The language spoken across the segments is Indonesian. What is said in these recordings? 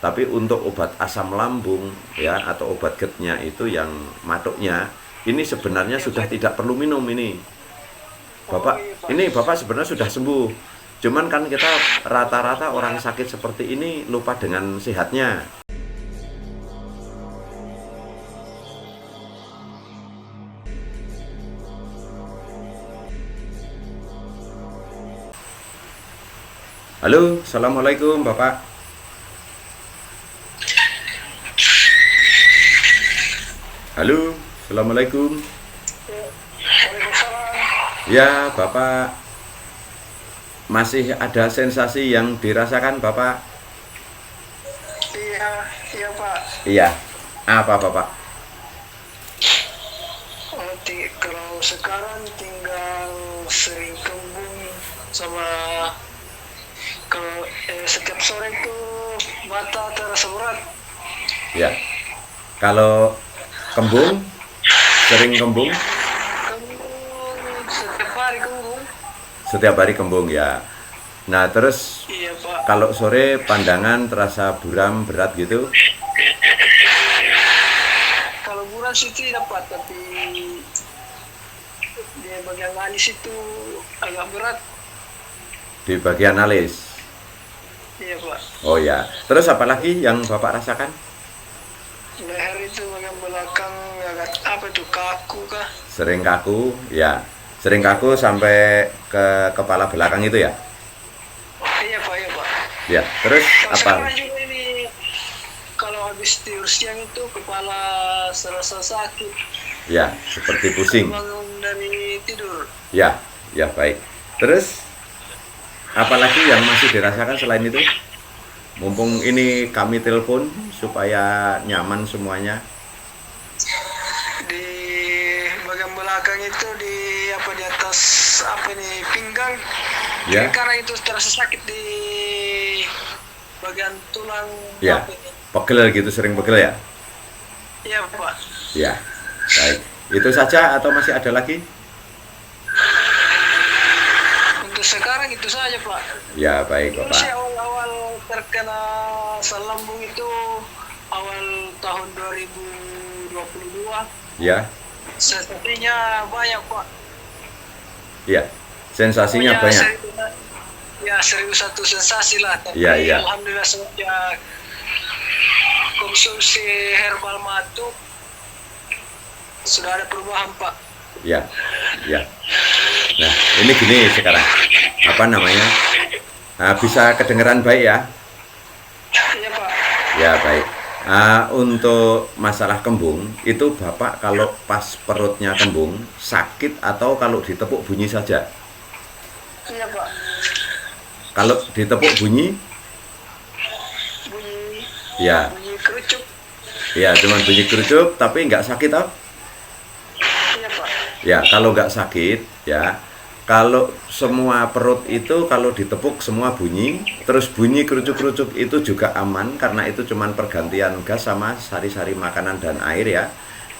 Tapi untuk obat asam lambung ya atau obat GERD-nya itu yang matuknya ini sebenarnya sudah tidak perlu minum ini. Bapak sebenarnya sudah sembuh. Cuman kan kita rata-rata orang sakit seperti ini lupa dengan sehatnya. Halo, assalamualaikum Bapak. Halo, assalamualaikum. Ya, Bapak masih ada sensasi yang dirasakan Bapak? Iya, iya Pak. Iya. Apa Bapak? Kalau sekarang tinggal sering kembung sama kalau setiap sore itu mata terasa berat. Ya. Kalau kembung, sering kembung? Kembung setiap hari kembung. Setiap hari kembung ya. Nah, terus Iya Pak. kalau sore pandangan terasa buram berat gitu? Kalau bulan sih tidak Pak, tapi di bagian alis itu agak berat. Di bagian alis. Iya Pak. Oh ya. Terus apa lagi yang Bapak rasakan? Leher itu bagian belakang agak apa itu kaku kah? Sering kaku, ya. Sering kaku sampai ke kepala belakang itu ya? Iya Pak, iya Pak. Ya. Terus Kalau apa? sekarang juga ini kalau habis tidur siang itu kepala serasa sakit. Ya, seperti pusing. Bangun dari tidur. Ya, ya baik. Terus apalagi yang masih dirasakan selain itu? Mumpung ini kami telepon supaya nyaman semuanya. Di bagian belakang itu di apa di atas apa nih pinggang. Ya. Karena itu terasa sakit di bagian tulang. Ya. Apa ini? Pegel gitu, sering pegel ya? Iya Pak. Ya. Baik. Itu saja atau masih ada lagi? Untuk sekarang itu saja Pak. Ya, baik Dulu sih Bapak. awal-awal terkena asam lambung itu awal tahun 2022. Ya. Sensasinya banyak Pak. Ya. Sensasinya Pokoknya banyak. ya 1001 sensasi lah. Tapi Ya, ya. alhamdulillah sejak konsumsi herbal matu sudah ada perubahan Pak. Ya. Ya. Nah, ini gini sekarang. Apa namanya? Nah, bisa kedengeran baik ya? Iya Pak. Ya, baik. Untuk masalah kembung, itu Bapak kalau pas perutnya kembung, sakit atau kalau ditepuk bunyi saja? Iya Pak. Kalau ditepuk bunyi, Bunyi ya, bunyi kerucuk. ya cuman bunyi kerucuk, tapi nggak sakit toh? Iya Pak. Ya, kalau nggak sakit, ya, kalau semua perut itu kalau ditepuk semua bunyi, terus bunyi kerucuk-kerucuk itu juga aman, karena itu cuman pergantian gas sama sari-sari makanan dan air ya,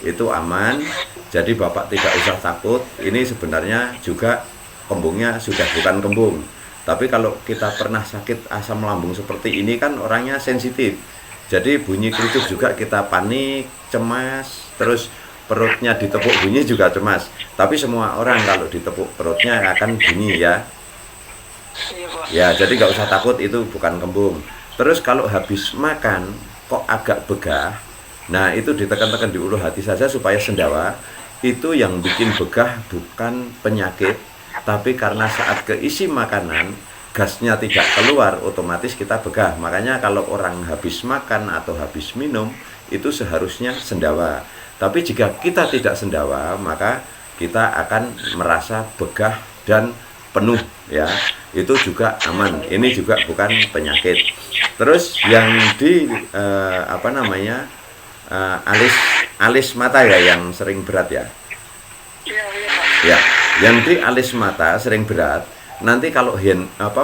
itu aman. Jadi Bapak tidak usah takut, ini sebenarnya juga kembungnya sudah bukan kembung. Tapi kalau kita pernah sakit asam lambung seperti ini kan orangnya sensitif. Jadi bunyi kerucuk juga kita panik, cemas, terus perutnya ditepuk bunyi juga cemas. Tapi semua orang kalau ditepuk perutnya akan bunyi ya. Iya Pak. Ya, jadi nggak usah takut, itu bukan kembung. Terus kalau habis makan kok agak begah, nah itu ditekan-tekan di ulu hati saja supaya sendawa. Itu yang bikin begah bukan penyakit, tapi karena saat keisi makanan gasnya tidak keluar, otomatis kita begah. Makanya kalau orang habis makan atau habis minum itu seharusnya sendawa. Tapi jika kita tidak sendawa, maka kita akan merasa begah dan penuh ya. Itu juga aman. Ini juga bukan penyakit. Terus yang di apa namanya? Alis mata ya yang sering berat ya. Iya Pak. Ya, yang di alis mata sering berat. Nanti kalau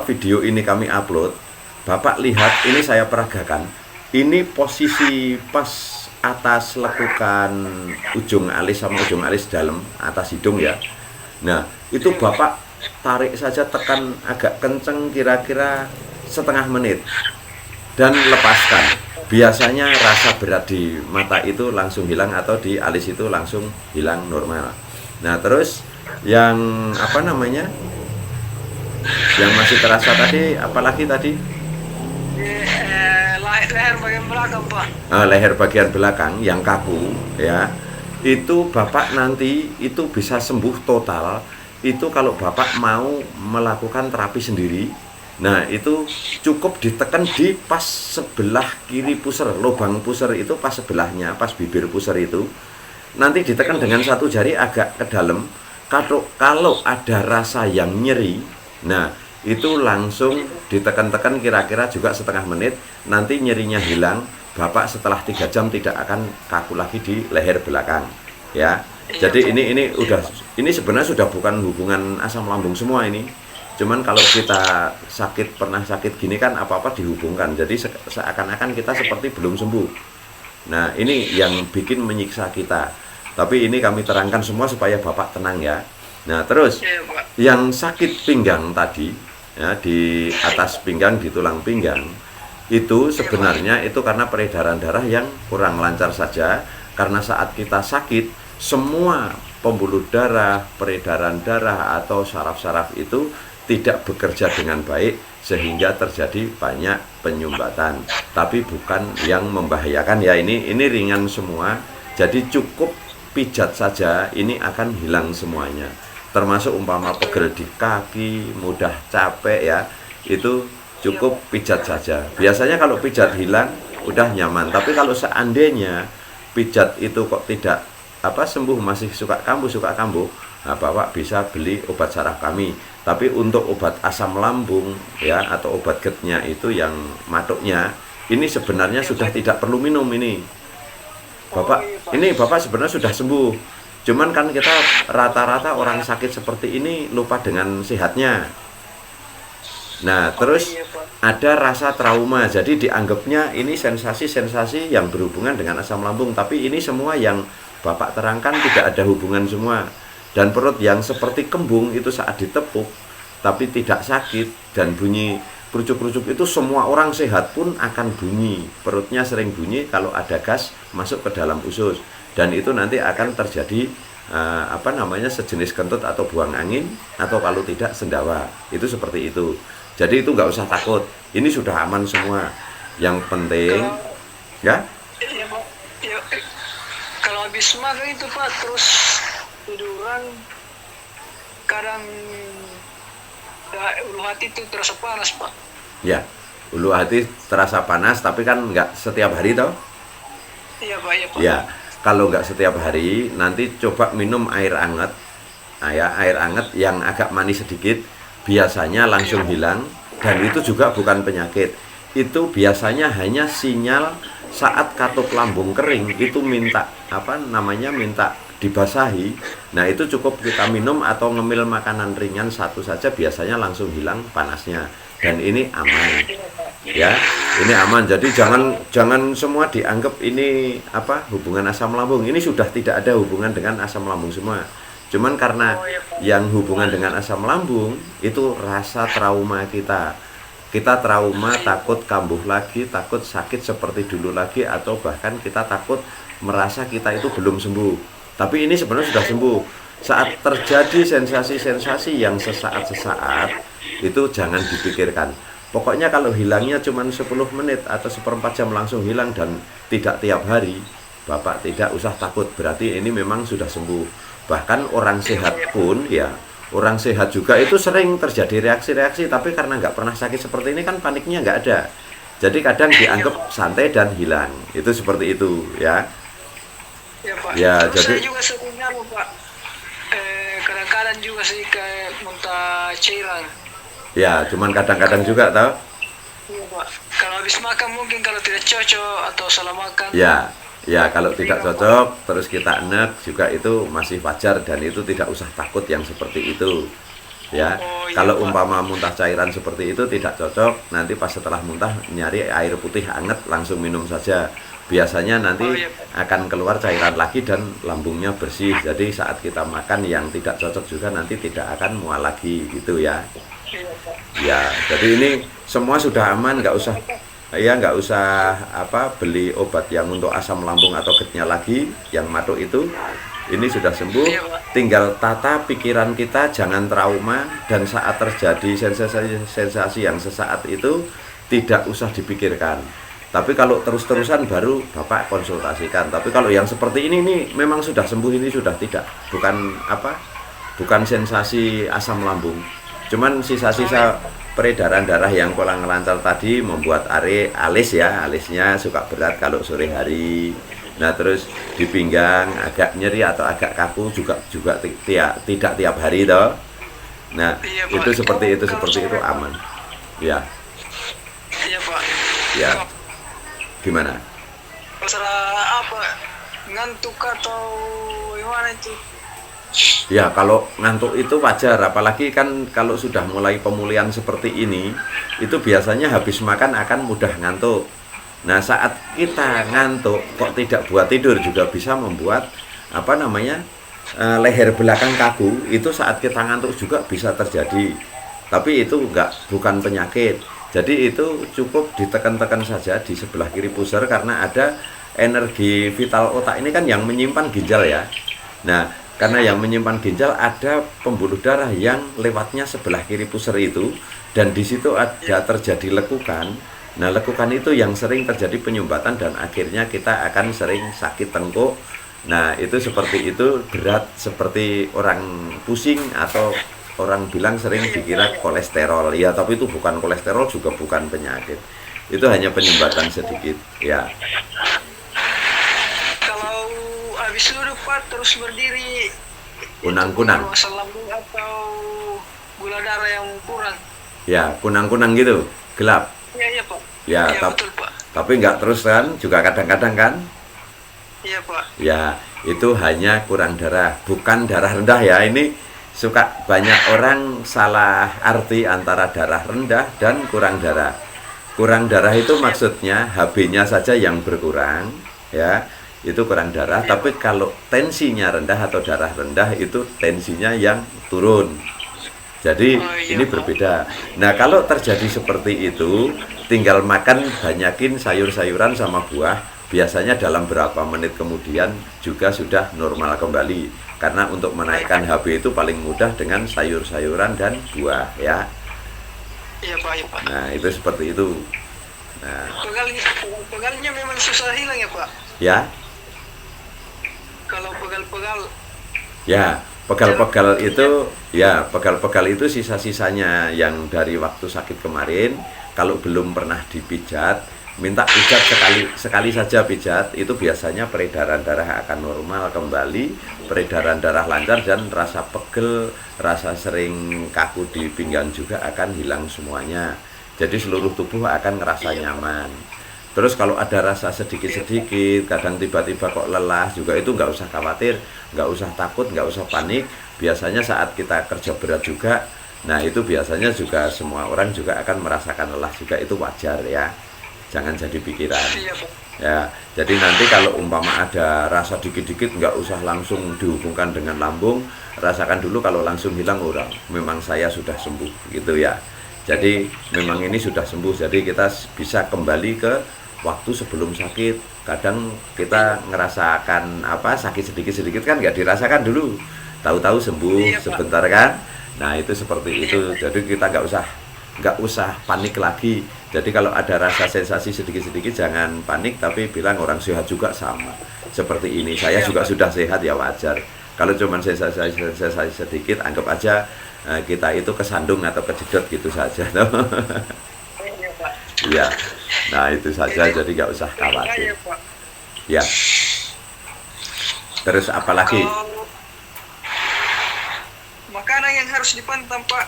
video ini kami upload, Bapak lihat ini saya peragakan. Ini posisi pas atas lekukan ujung alis sama ujung alis dalam atas hidung ya. Nah, itu Bapak tarik saja, tekan agak kenceng kira-kira setengah menit dan lepaskan. biasanya rasa berat di mata itu langsung hilang atau di alis itu langsung hilang normal. Nah terus yang apa namanya, yang masih terasa tadi apalagi tadi? Leher bagian belakang Pak. Leher bagian belakang yang kaku ya, itu Bapak nanti itu bisa sembuh total itu kalau Bapak mau melakukan terapi sendiri. Nah itu cukup ditekan di pas sebelah kiri pusar, lubang pusar itu pas sebelahnya, pas bibir pusar itu nanti ditekan dengan satu jari agak ke dalam. Kalau ada rasa yang nyeri, nah itu langsung ditekan-tekan kira-kira juga setengah menit, nanti nyerinya hilang. Bapak setelah 3 jam tidak akan kaku lagi di leher belakang ya. Jadi ini sebenarnya sudah bukan hubungan asam lambung semua ini. Cuman kalau kita pernah sakit gini kan apa-apa dihubungkan. Jadi seakan-akan kita seperti belum sembuh. Nah, ini yang bikin menyiksa kita. Tapi ini kami terangkan semua supaya Bapak tenang ya. Nah, terus yang sakit pinggang tadi ya, di atas pinggang, di tulang pinggang itu sebenarnya itu karena peredaran darah yang kurang lancar saja. Karena saat kita sakit, semua pembuluh darah, peredaran darah atau saraf-saraf itu tidak bekerja dengan baik sehingga terjadi banyak penyumbatan. Tapi bukan yang membahayakan ya, ini ringan semua. Jadi cukup pijat saja ini akan hilang semuanya. Termasuk umpama pegel di kaki, mudah capek ya, itu cukup pijat saja. Biasanya kalau pijat hilang udah nyaman. Tapi kalau seandainya pijat itu kok tidak sembuh, masih suka kambuh, nah Bapak bisa beli obat saraf kami. Tapi untuk obat asam lambung ya atau obat GERD-nya itu yang matuknya ini sebenarnya sudah tidak perlu minum ini. Bapak sebenarnya sudah sembuh. Cuman kan kita rata-rata orang sakit seperti ini lupa dengan sehatnya. Nah, terus ada rasa trauma. Jadi dianggapnya ini sensasi-sensasi yang berhubungan dengan asam lambung, tapi ini semua yang Bapak terangkan tidak ada hubungan semua. Dan perut yang seperti kembung itu saat ditepuk tapi tidak sakit dan bunyi kerucuk-kerucuk itu semua orang sehat pun akan bunyi. Perutnya sering bunyi kalau ada gas masuk ke dalam usus, dan itu nanti akan terjadi sejenis kentut atau buang angin, atau kalau tidak sendawa. Itu seperti itu. Jadi itu nggak usah takut. Ini sudah aman semua. Yang penting kalau habis makan itu Pak terus tiduran, kadang ulu hati itu terasa panas Pak. Ya, ulu hati terasa panas, tapi kan nggak setiap hari toh. Iya Pak, iya Pak. Ya, kalau nggak setiap hari, nanti coba minum air hangat. Air hangat yang agak manis sedikit, biasanya langsung hilang. Dan itu juga bukan penyakit. Itu biasanya hanya sinyal saat katup lambung kering itu minta minta dibasahi. Nah itu cukup kita minum atau ngemil makanan ringan satu saja, biasanya langsung hilang panasnya. Dan ini aman ya, ini aman. Jadi jangan semua dianggap ini hubungan asam lambung. Ini sudah tidak ada hubungan dengan asam lambung semua. Cuman karena yang hubungan dengan asam lambung itu rasa trauma kita trauma, takut kambuh lagi, takut sakit seperti dulu lagi, atau bahkan kita takut merasa kita itu belum sembuh. Tapi ini sebenarnya sudah sembuh. Saat terjadi sensasi-sensasi yang sesaat-sesaat, itu jangan dipikirkan. Pokoknya kalau hilangnya cuma 10 menit atau 1/4 jam langsung hilang dan tidak tiap hari, Bapak tidak usah takut, berarti ini memang sudah sembuh. Bahkan orang sehat pun ya, orang sehat juga itu sering terjadi reaksi-reaksi, tapi karena nggak pernah sakit seperti ini kan paniknya nggak ada. Jadi kadang dianggap santai dan hilang. Itu seperti itu ya. Ya Pak. Ya, Terus jadi saya juga sering Pak. Kadang-kadang juga sih kayak muntah cairan. ya, cuman kadang-kadang juga tahu. Iya Pak. Kalau habis makan mungkin kalau tidak cocok atau salah makan. Ya kalau tidak cocok terus kita enek juga itu masih wajar, dan itu tidak usah takut yang seperti itu. Ya, kalau umpama muntah cairan seperti itu tidak cocok, nanti pas setelah muntah nyari air putih hangat langsung minum saja. Biasanya nanti akan keluar cairan lagi dan lambungnya bersih. Jadi saat kita makan yang tidak cocok juga nanti tidak akan mual lagi gitu ya. Ya, jadi ini semua sudah aman, nggak usah ya nggak usah beli obat yang untuk asam lambung atau getnya lagi, yang matuk itu. Ini sudah sembuh, Iya, Pak. tinggal tata pikiran kita, jangan trauma, dan saat terjadi sensasi yang sesaat itu tidak usah dipikirkan. Tapi kalau terus-terusan baru Bapak konsultasikan. Tapi kalau yang seperti ini memang sudah sembuh, ini sudah tidak, bukan sensasi asam lambung. Cuman sisa-sisa peredaran darah yang kurang lancar tadi membuat alisnya suka berat kalau sore hari. Nah, terus di pinggang agak nyeri atau agak kaku juga tidak tiap hari toh. Nah, Iya, Pak. itu seperti itu Kalau seperti itu sore, aman. Ya, Iya, Pak. ya. Gimana? Masalah apa? Ngantuk atau gimana itu? Ya, kalau ngantuk itu wajar, apalagi kan kalau sudah mulai pemulihan seperti ini, itu biasanya habis makan akan mudah ngantuk. Nah, saat kita ngantuk kok tidak buat tidur juga bisa membuat leher belakang kaku, itu saat kita ngantuk juga bisa terjadi. Tapi itu bukan penyakit. Jadi itu cukup ditekan-tekan saja di sebelah kiri pusar karena ada energi vital otak ini kan yang menyimpan ginjal ya. Nah, karena yang menyimpan ginjal ada pembuluh darah yang lewatnya sebelah kiri pusar itu, dan di situ ada terjadi lekukan. Nah, lekukan itu yang sering terjadi penyumbatan dan akhirnya kita akan sering sakit tengkuk. Nah, itu seperti itu, berat seperti orang pusing atau orang bilang sering dikira kolesterol. Ya, tapi itu bukan kolesterol, juga bukan penyakit. Itu hanya penyumbatan sedikit, ya. Kalau habis duduk, Pak, terus berdiri, Kunang-kunang. itu asam lambung atau gula darah yang kurang. Ya, kunang-kunang gitu, gelap. Iya, iya, Pak. Ya, Iya, betul, Pak. tapi nggak terus kan, juga kadang-kadang kan. Iya, Pak. Ya, itu hanya kurang darah, bukan darah rendah ya. Ini suka banyak orang salah arti antara darah rendah dan kurang darah. Kurang darah itu maksudnya HB-nya saja yang berkurang, ya. Itu kurang darah, tapi kalau tensinya rendah atau darah rendah itu tensinya yang turun. Jadi ini berbeda. Nah, kalau terjadi seperti itu, tinggal makan banyakin sayur-sayuran sama buah. Biasanya dalam berapa menit kemudian juga sudah normal kembali. Karena untuk menaikkan HB itu paling mudah dengan sayur-sayuran dan buah ya. Iya, Pak, iya, Pak. Nah, itu seperti itu. Nah, Pegalnya memang susah hilang ya, Pak. ya, Kalau pegal-pegal, ya, pegal-pegal itu sisa-sisanya yang dari waktu sakit kemarin. Kalau belum pernah dipijat, minta pijat sekali saja pijat, itu biasanya peredaran darah akan normal kembali, peredaran darah lancar, dan rasa pegel, rasa sering kaku di pinggang juga akan hilang semuanya. Jadi seluruh tubuh akan ngerasa nyaman. Terus kalau ada rasa sedikit-sedikit, kadang tiba-tiba kok lelah juga, itu nggak usah khawatir, nggak usah takut, nggak usah panik. Biasanya saat kita kerja berat juga, nah itu biasanya juga semua orang juga akan merasakan lelah juga, itu wajar ya. Jangan jadi pikiran. iya, Pak. Ya, jadi nanti kalau umpama ada rasa dikit-dikit, nggak usah langsung dihubungkan dengan lambung, rasakan dulu, kalau langsung hilang orang, memang saya sudah sembuh gitu ya. Jadi memang ini sudah sembuh, jadi kita bisa kembali ke waktu sebelum sakit. Kadang kita ngerasakan sakit sedikit-sedikit kan nggak dirasakan dulu, tahu-tahu sembuh sebentar kan. Nah, itu seperti itu. Jadi kita nggak usah panik lagi. Jadi kalau ada rasa sensasi sedikit-sedikit jangan panik, tapi bilang orang sehat juga sama seperti ini. Saya juga sudah sehat, ya wajar. Kalau cuma sensasi sedikit, anggap aja kita itu kesandung atau kejedot gitu saja. Iya, Pak. Ya, nah itu saja, jadi nggak usah khawatir. Iya, Pak. Ya. Terus apalagi? Kalau makanan yang harus dipantau, Pak.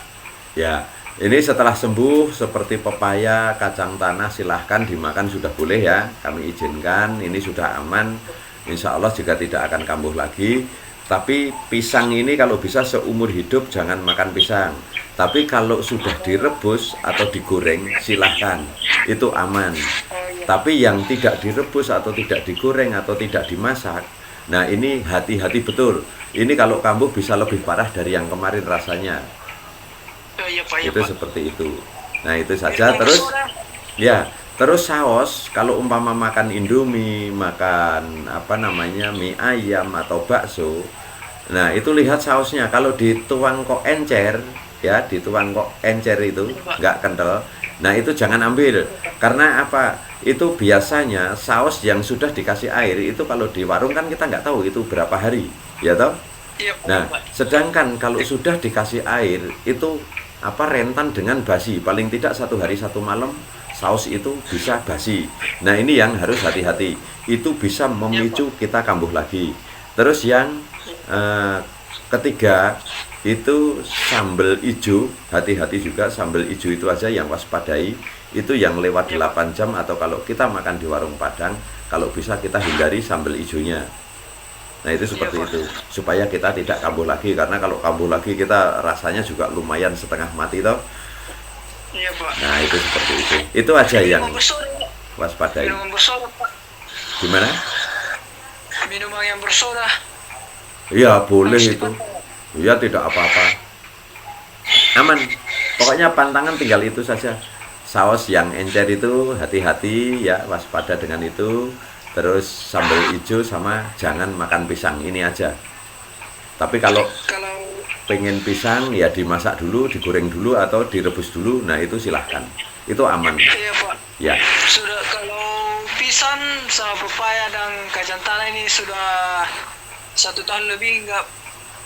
Ya, ini setelah sembuh seperti pepaya, kacang tanah, silahkan dimakan, sudah boleh ya. Kami izinkan, ini sudah aman. Insya Allah juga tidak akan kambuh lagi. Tapi pisang ini kalau bisa seumur hidup jangan makan pisang. Tapi kalau sudah direbus atau digoreng silahkan, itu aman. Tapi yang tidak direbus atau tidak digoreng atau tidak dimasak, nah ini hati-hati betul. Ini kalau kambuh bisa lebih parah dari yang kemarin rasanya. Iya, Pak, iya, Itu Pak. seperti itu. Nah itu saja. Terus ya, Terus saus, kalau umpama makan Indomie, makan apa namanya mie ayam atau bakso, nah itu lihat sausnya. Kalau dituang kok encer, ya dituang kok encer itu Iya, Pak. nggak kental. Nah itu jangan ambil, karena apa? Itu biasanya saus yang sudah dikasih air itu kalau di warung kan kita nggak tahu itu berapa hari, ya toh? Iya, Pak. Nah, sedangkan kalau sudah dikasih air itu apa rentan dengan basi, paling tidak 1 hari 1 malam saus itu bisa basi. Nah, ini yang harus hati-hati. Itu bisa memicu kita kambuh lagi. Terus yang eh, ketiga itu sambal ijo, hati-hati juga sambal ijo itu aja yang waspadai. Itu yang lewat 8 jam atau kalau kita makan di warung Padang, kalau bisa kita hindari sambal ijonya. Nah itu seperti Pak. itu supaya kita tidak kambuh lagi, karena kalau kambuh lagi kita rasanya juga lumayan setengah mati toh. Iya, Pak. Nah itu seperti itu aja yang Minuman bersoda, Pak. waspadai. Minuman bersoda, Pak. Gimana? Minuman yang bersoda. Iya boleh Harus itu, dipantau. iya tidak apa-apa, aman. Pokoknya pantangan tinggal itu saja. Saus yang encer itu hati-hati ya, waspada dengan itu. Terus sambal hijau sama jangan makan pisang, ini aja. Tapi kalau Kalau pengen pisang ya dimasak dulu, digoreng dulu atau direbus dulu, nah itu silahkan, itu aman iya, Pak. ya. Sudah kalau pisang sama pepaya dan kacang tanah ini sudah 1 tahun lebih nggak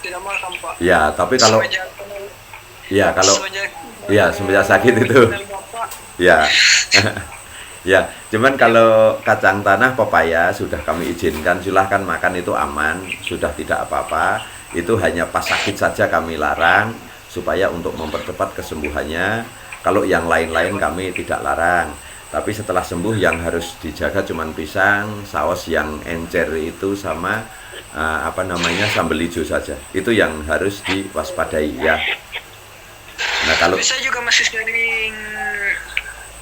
tidak makan, Pak. Ya tapi kalau Semenjak ya kalau semenjak ya semenjak sakit itu Bapak, ya. Ya, cuman kalau kacang tanah, pepaya sudah kami izinkan, silahkan makan, itu aman, sudah tidak apa-apa. Itu hanya pas sakit saja kami larang, supaya untuk mempercepat kesembuhannya. Kalau yang lain-lain kami tidak larang. Tapi setelah sembuh yang harus dijaga cuman pisang, saus yang encer itu sama apa namanya sambal hijau saja. Itu yang harus diwaspadai ya. Nah kalau saya juga masih sering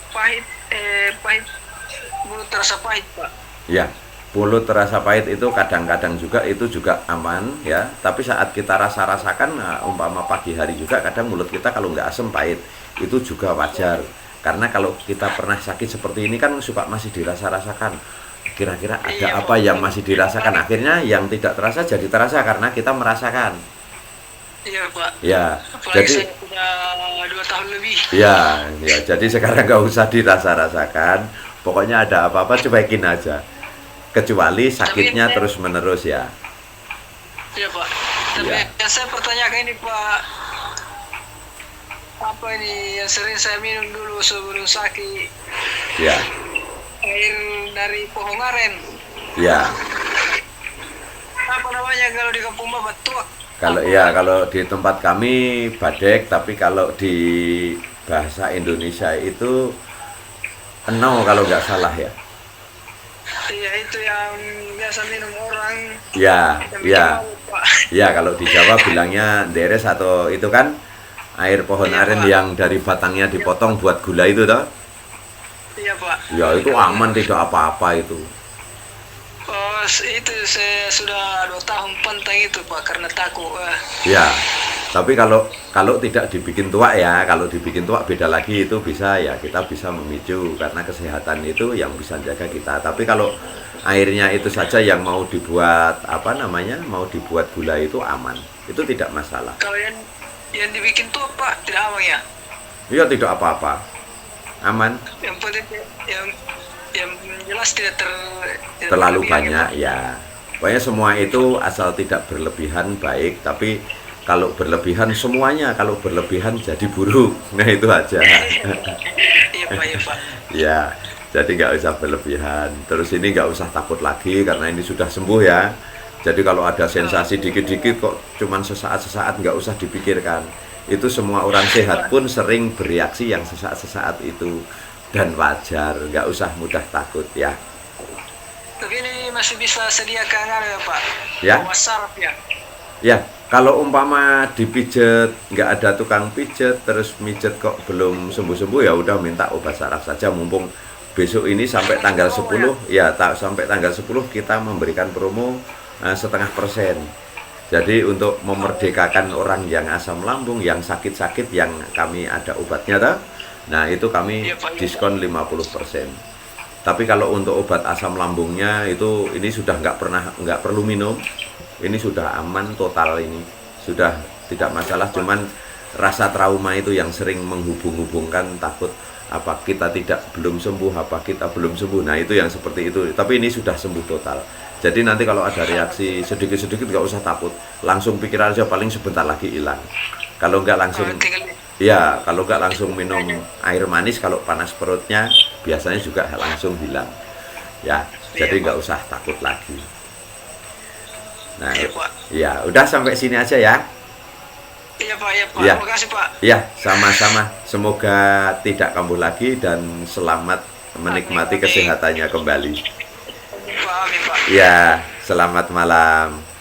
pahit, pahit, mulut terasa pahit, Pak. ya, mulut terasa pahit itu kadang-kadang juga itu juga aman ya. Tapi saat kita rasa-rasakan, umpama pagi hari juga kadang mulut kita kalau nggak asem pahit, itu juga wajar. Karena kalau kita pernah sakit seperti ini kan suka masih dirasa-rasakan. Kira-kira ada Iya, apa Pak. yang masih dirasakan? Akhirnya yang tidak terasa jadi terasa karena kita merasakan. Iya, Pak. Ya, Apalagi jadi saya punya 2 tahun lebih. ya, ya, jadi sekarang nggak usah dirasa-rasakan. Pokoknya ada apa-apa cuekin aja. Kecuali sakitnya Tapi- terus menerus ya. Iya, Pak. Tapi Iya. yang saya pertanyakan ini, Pak, apa ini yang sering saya minum dulu sebelum sakit? Ya, Air dari pohon aren. ya. Apa namanya kalau di kampung Babat? Tuak. Kalau di tempat kami badek, tapi kalau di bahasa Indonesia itu enau kalau nggak salah ya. Iya, itu yang biasa minum orang. Ya, Yang ya, minum, Pak. ya. Kalau di Jawa bilangnya deres atau itu kan air pohon Iya, aren Pak. yang dari batangnya dipotong buat gula itu toh. Iya, Pak. Ya itu aman, tidak apa-apa itu. Oh, itu saya sudah 2 tahun pantang itu, Pak, karena takut. Ya, tapi kalau tidak dibikin tua ya, kalau dibikin tua beda lagi, itu bisa ya, kita bisa memicu karena kesehatan itu yang bisa jaga kita. Tapi kalau airnya itu saja yang mau dibuat apa namanya, mau dibuat gula itu aman, itu tidak masalah. Kalau yang dibikin tuh, Pak, tidak aman ya? Iya tidak apa-apa, aman. Yang penting yang jelas tidak Terlalu berlebihan, banyak ya. Pokoknya semua itu asal tidak berlebihan baik, tapi kalau berlebihan semuanya, kalau berlebihan jadi buruk. Nah itu aja. Iya, Pak, iya, Pak. Ya, jadi nggak usah berlebihan. Terus ini nggak usah takut lagi karena ini sudah sembuh ya. Jadi kalau ada sensasi dikit-dikit kok cuman sesaat-sesaat, nggak usah dipikirkan. Itu semua orang sehat pun sering bereaksi yang sesaat-sesaat itu, dan wajar, nggak usah mudah takut ya. Tapi ini masih bisa sediakan ya, Pak? Ya. Bawa saraf ya? Ya, kalau umpama dipijet nggak ada tukang pijet, terus mijet kok belum sembuh-sembuh, ya udah minta obat saraf saja. Mumpung besok ini sampai tanggal 10 ya, sampai tanggal 10 kita memberikan promo 0,5%. Jadi untuk memerdekakan orang yang asam lambung, yang sakit-sakit, yang kami ada obatnya toh. Nah, itu kami Iya, Pak. diskon 50%. Tapi kalau untuk obat asam lambungnya itu ini sudah nggak perlu minum. Ini sudah aman total ini. Sudah tidak masalah, cuman rasa trauma itu yang sering menghubung-hubungkan, takut apa kita belum sembuh, apa kita belum sembuh. Nah, itu yang seperti itu. Tapi ini sudah sembuh total. Jadi nanti kalau ada reaksi sedikit-sedikit nggak usah takut. Langsung pikir aja paling sebentar lagi hilang. Kalau nggak langsung Tinggal Ya, kalau nggak langsung minum air manis, kalau panas perutnya biasanya juga langsung hilang. Ya, jadi nggak usah takut lagi. Nah, iya, Pak. ya udah sampai sini aja ya. Iya, Pak. Iya, Pak. Ya, Terima kasih, Pak. ya sama-sama. Semoga tidak kambuh lagi dan selamat menikmati kesehatannya kembali. Pak, amin, Pak. Ya, selamat malam.